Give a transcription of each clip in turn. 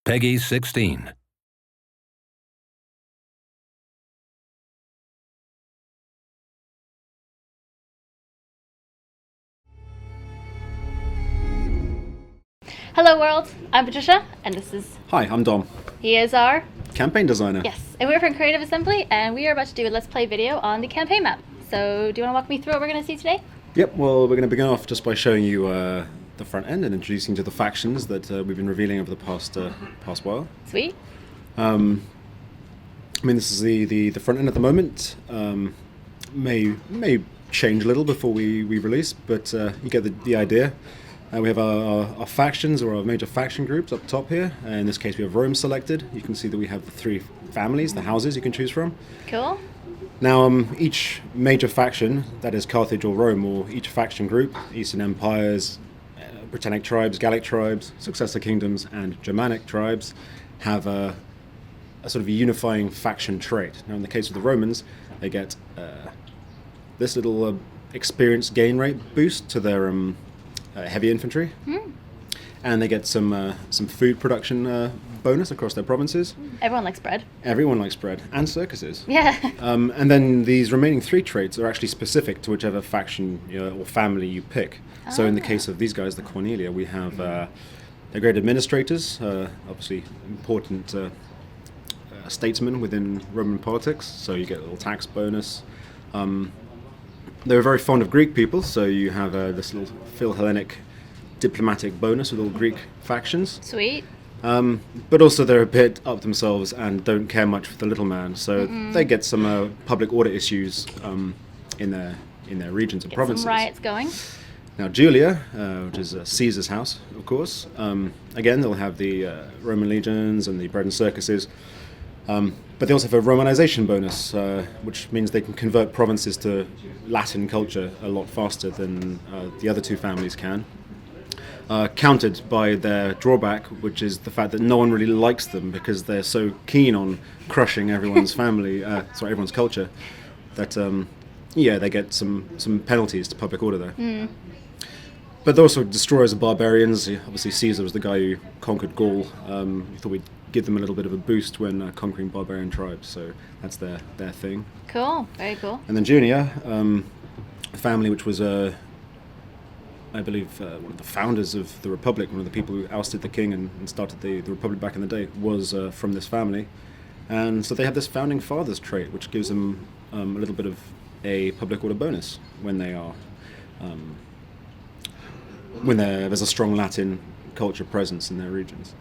Peggy 16. Hello world, I'm Patricia, and this is... Hi, I'm Dom, He is our... campaign designer. Yes, and we're from Creative Assembly, and we are about to do a Let's Play video on the campaign map. So, do you want to walk me through what we're going to see today? Yep, well, we're going to begin off just by showing you the front end and introducing you to the factions that we've been revealing over the past while. Sweet. I mean, this is the front end at the moment. May change a little before we release, but you get the idea. We have our factions, or our major faction groups up top here. In this case, we have Rome selected. You can see that we have the three families, the houses you can choose from. Cool. Now, each major faction, that is Carthage or Rome, or each faction group, Eastern Empires, Britannic tribes, Gallic tribes, successor kingdoms, and Germanic tribes, have a sort of a unifying faction trait. Now, in the case of the Romans, they get this little experience gain rate boost to their heavy infantry, and they get some food production bonus across their provinces. Everyone likes bread. Everyone likes bread, and circuses. Yeah. And then these remaining three traits are actually specific to whichever faction or family you pick. So in the case of these guys, the Cornelia, we have they're great administrators, obviously important statesmen within Roman politics, so you get a little tax bonus. They were very fond of Greek people, so you have this little Philhellenic diplomatic bonus with all Greek factions. Sweet. But also they're a bit up themselves and don't care much for the little man, so they get some public order issues in their regions and provinces. Some riots going. Now Julia, which is Caesar's house, of course, again they'll have the Roman legions and the bread and circuses, but they also have a Romanization bonus, which means they can convert provinces to Latin culture a lot faster than the other two families can. Countered by their drawback, which is the fact that no one really likes them because they're so keen on crushing everyone's everyone's culture, that they get some penalties to public order there. But they're also destroyers of barbarians. Obviously, Caesar was the guy who conquered Gaul. We thought we'd give them a little bit of a boost when conquering barbarian tribes, so that's their thing. Cool. Very cool. And then Junia, a family which was I believe one of the founders of the Republic, one of the people who ousted the king and started the Republic back in the day, was from this family. And so they have this founding fathers trait, which gives them a little bit of a public order bonus when they are there's a strong Latin culture presence in their regions.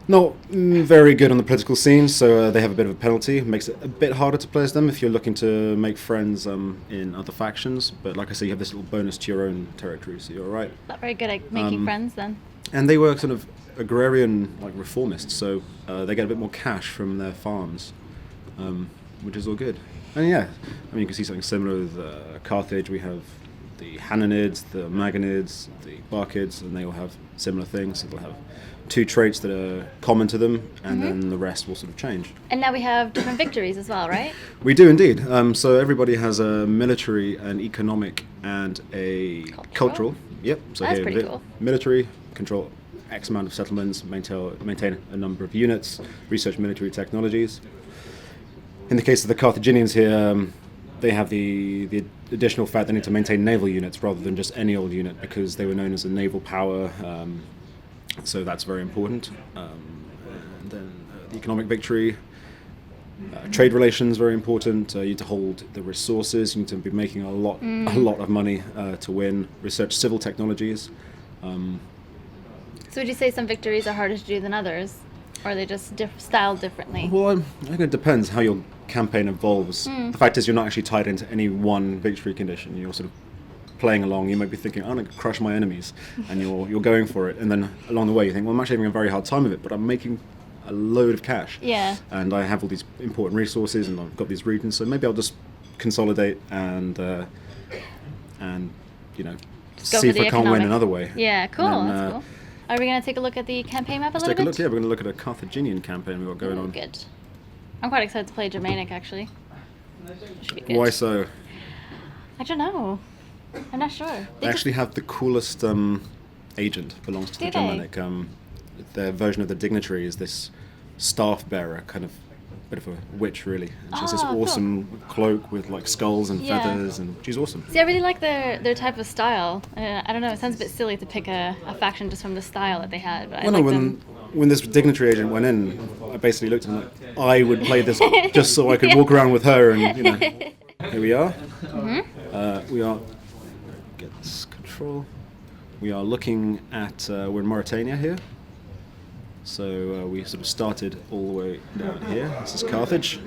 Not very good on the political scene, so they have a bit of a penalty. It makes it a bit harder to play as them if you're looking to make friends in other factions. But like I say, you have this little bonus to your own territory, so you're all right. Not very good at making friends then. And they were sort of agrarian, like reformists, so they get a bit more cash from their farms, which is all good. And yeah, I mean, you can see something similar with Carthage. We have the Hananids, the Magonids, the Barkids, and they all have similar things. So they'll have two traits that are common to them, and then the rest will sort of change. And now we have different victories as well, right? We do indeed. So everybody has a military, an economic, and a cultural. Yep. So That's here, pretty cool. Military, control X amount of settlements, maintain a number of units, research military technologies. In the case of the Carthaginians here, they have the additional fact they need to maintain naval units rather than just any old unit, because they were known as a naval power. So that's very important. And then the economic victory, trade relations, very important. You need to hold the resources. You need to be making a lot of money to win. Research civil technologies. So would you say some victories are harder to do than others? Or are they just styled differently? Well, I think it depends how your campaign evolves. The fact is, you're not actually tied into any one victory condition. You're sort of playing along. You might be thinking, I'm going to crush my enemies, and you're going for it. And then along the way, you think, well, I'm actually having a very hard time of it, but I'm making a load of cash. Yeah. And I have all these important resources, and I've got these regions, so maybe I'll just consolidate and see if I can't win another way. Yeah, cool. Then, that's cool. Are we going to take a look at the campaign map a Let's little take a bit? look. Yeah, we're going to look at a Carthaginian campaign we've got going on. Good. I'm quite excited to play Germanic, actually. Should be good. Why so? I don't know. I'm not sure. They actually have the coolest agent belongs to Do the they? Germanic. their version of the dignitary is this staff bearer, kind of bit of a witch, really. And she has this Oh, cool. awesome cloak with like skulls and Yeah. feathers, and she's awesome. See, I really like their type of style. I don't know, it sounds a bit silly to pick a faction just from the style that they had, but I Well, no, like when them. when this dignitary agent went in, I basically looked at him like, I would play this just so I could walk around with her, and here we are. We are get this control. We are looking at we're in Mauritania here. So we sort of started all the way down here. This is Carthage,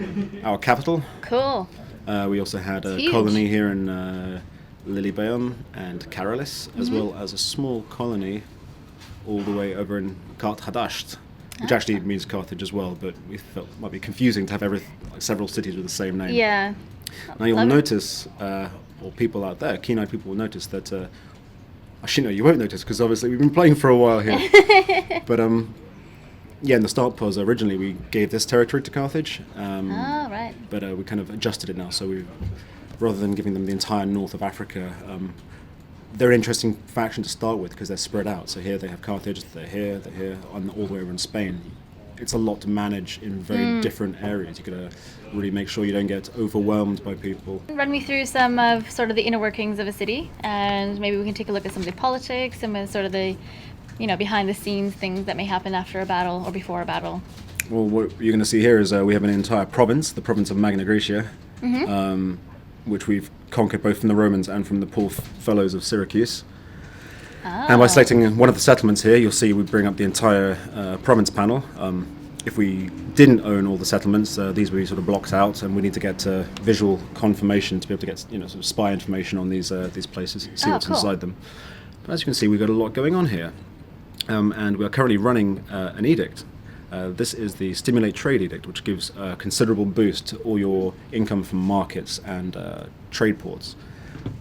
our capital. Cool. We also had a It's huge. colony here in Lilybaeum and Caralis, as well as a small colony all the way over in Kart Hadasht, which actually means Carthage as well, but we felt it might be confusing to have several cities with the same name. Yeah. Now you'll Love it. notice, or people out there, keen-eyed people will notice that, actually no, you won't notice because obviously we've been playing for a while here. But yeah, in the start pause, originally we gave this territory to Carthage. Oh, right. But we kind of adjusted it now. So we, rather than giving them the entire north of Africa, they're an interesting faction to start with because they're spread out. So here they have Carthage, they're here, and all the way over in Spain. It's a lot to manage in very different areas. You got to really make sure you don't get overwhelmed by people. Run me through some of sort of the inner workings of a city, and maybe we can take a look at some of the politics, some of sort of the, behind the scenes things that may happen after a battle or before a battle. Well, what you're going to see here is we have an entire province, the province of Magna Graecia, which we've conquered both from the Romans and from the poor fellows of Syracuse. And by selecting one of the settlements here, you'll see we bring up the entire province panel. If we didn't own all the settlements, these would be sort of blocked out, and we need to get visual confirmation to be able to get sort of spy information on these places, see what's cool. inside them. But as you can see, we've got a lot going on here, and we are currently running an edict. This is the Stimulate Trade Edict, which gives a considerable boost to all your income from markets and trade ports.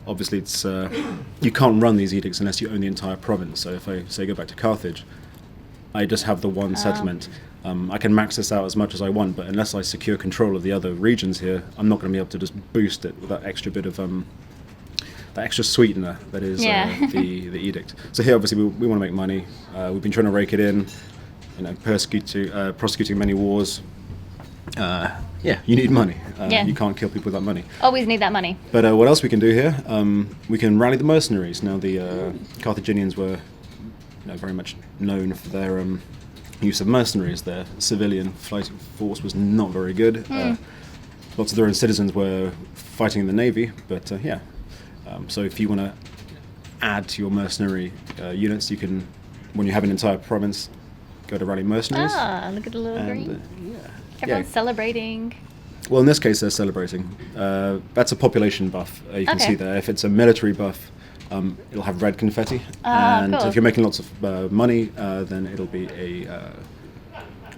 Obviously, it's you can't run these edicts unless you own the entire province. So if I say go back to Carthage, I just have the one settlement. I can max this out as much as I want, but unless I secure control of the other regions here, I'm not going to be able to just boost it with that extra bit of that extra sweetener that is the edict. So here, obviously, we want to make money. We've been trying to rake it in, prosecuting many wars. Yeah, you need money. You can't kill people without money. Always need that money. But what else we can do here? We can rally the mercenaries. Now, the Carthaginians were very much known for their use of mercenaries. Their civilian fighting force was not very good. Lots of their own citizens were fighting in the navy, but so if you want to add to your mercenary units, you can, when you have an entire province, go to rally mercenaries. Ah, look at the little green. Everyone's Yeah. celebrating. Well, in this case, they're celebrating. That's a population buff. You can Okay. see there. If it's a military buff, it'll have red confetti. And cool. if you're making lots of money, then it'll be a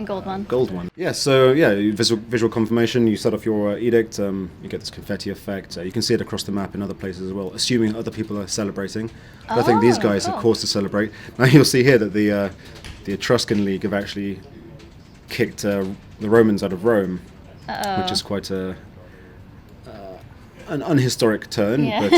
Gold one. gold one. Yeah, so visual confirmation. You set off your edict, you get this confetti effect. You can see it across the map in other places as well, assuming other people are celebrating. But I think these guys cool. are cause to celebrate. Now you'll see here that the Etruscan League have actually kicked the Romans out of Rome, which is quite an unhistoric turn. Yeah. But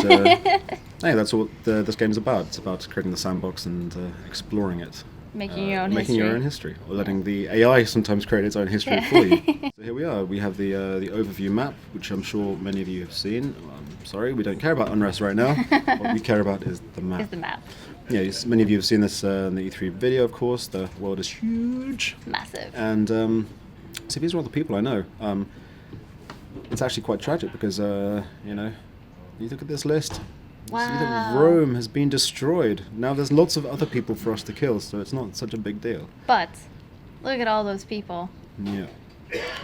hey, that's what this game is about. It's about creating the sandbox and exploring it. Making your own Making history. your own history, or letting the AI sometimes create its own history for you. So here we are. We have the overview map, which I'm sure many of you have seen. I'm sorry, we don't care about unrest right now. What we care about is the map. Is the map. Yeah, many of you have seen this in the E3 video, of course. The world is huge. Massive. And so these are all the people I know. It's actually quite tragic because, you look at this list. You see that Wow. Rome has been destroyed. Now there's lots of other people for us to kill, so it's not such a big deal. But look at all those people. Yeah.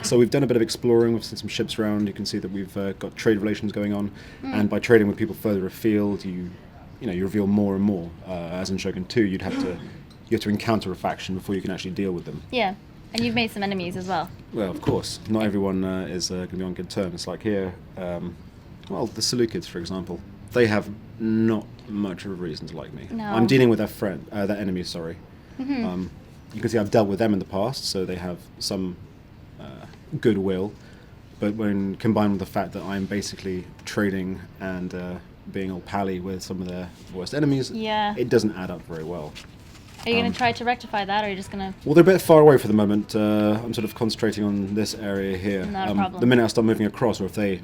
So we've done a bit of exploring. We've seen some ships around. You can see that we've got trade relations going on, and by trading with people further afield, you reveal more and more. As in Shogun 2, you have to encounter a faction before you can actually deal with them. Yeah. And you've made some enemies as well. Well, of course, not everyone is going to be on good terms. Like here, the Seleucids, for example, they have not much of a reason to like me. No. I'm dealing with their enemies. Sorry. You can see I've dealt with them in the past, so they have some goodwill. But when combined with the fact that I'm basically trading and being all pally with some of their worst enemies, Yeah. it doesn't add up very well. Are you going to try to rectify that, or are you just going to... Well, they're a bit far away for the moment. I'm sort of concentrating on this area here. Not a problem. The minute I start moving across, or if they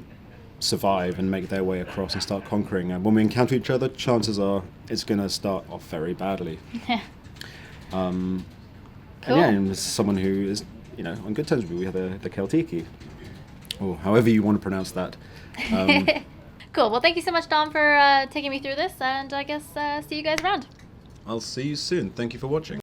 survive and make their way across and start conquering, when we encounter each other, chances are it's going to start off very badly. Cool. And yeah, and this is someone who is, on good terms with me. We have the Keltiki, or however you want to pronounce that. Cool. Well, thank you so much, Dom, for taking me through this, and I guess see you guys around. I'll see you soon. Thank you for watching.